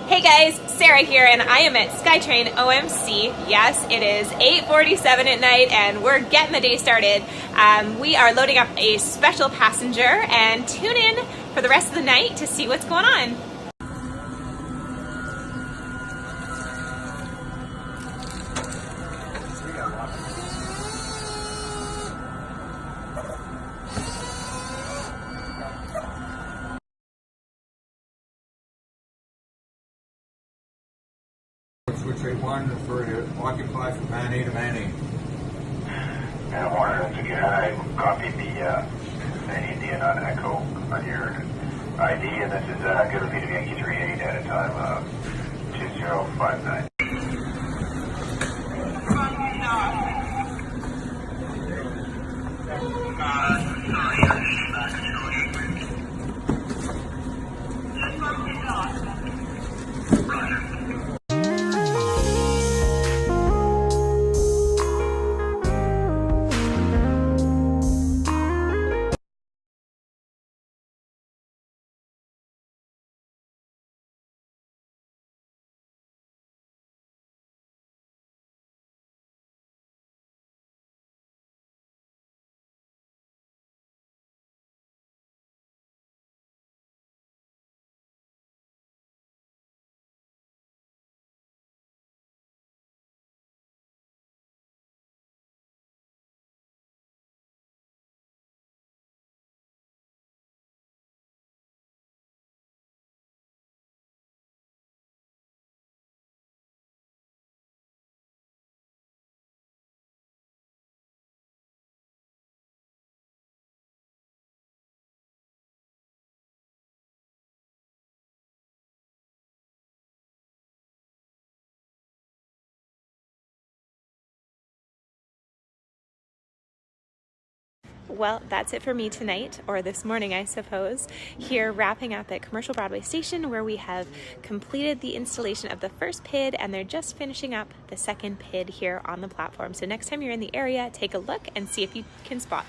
Hey guys, Sarah here, and I am at SkyTrain OMC. Yes, it is 8:47 at night, and we're getting the day started. We are loading up a special passenger, and tune in for the rest of the night to see what's going on. Which they wanted for to occupy from man A to man A. And I wanted to get, I copied the Indian on Echo on your ID, and this is good repeat of Yankee 38 at a time 2059. Well, that's it for me tonight, or this morning, I suppose. Here, wrapping up at Commercial-Broadway Station, where we have completed the installation of the first PID, and they're just finishing up the second PID here on the platform. So next time you're in the area, take a look and see if you can spot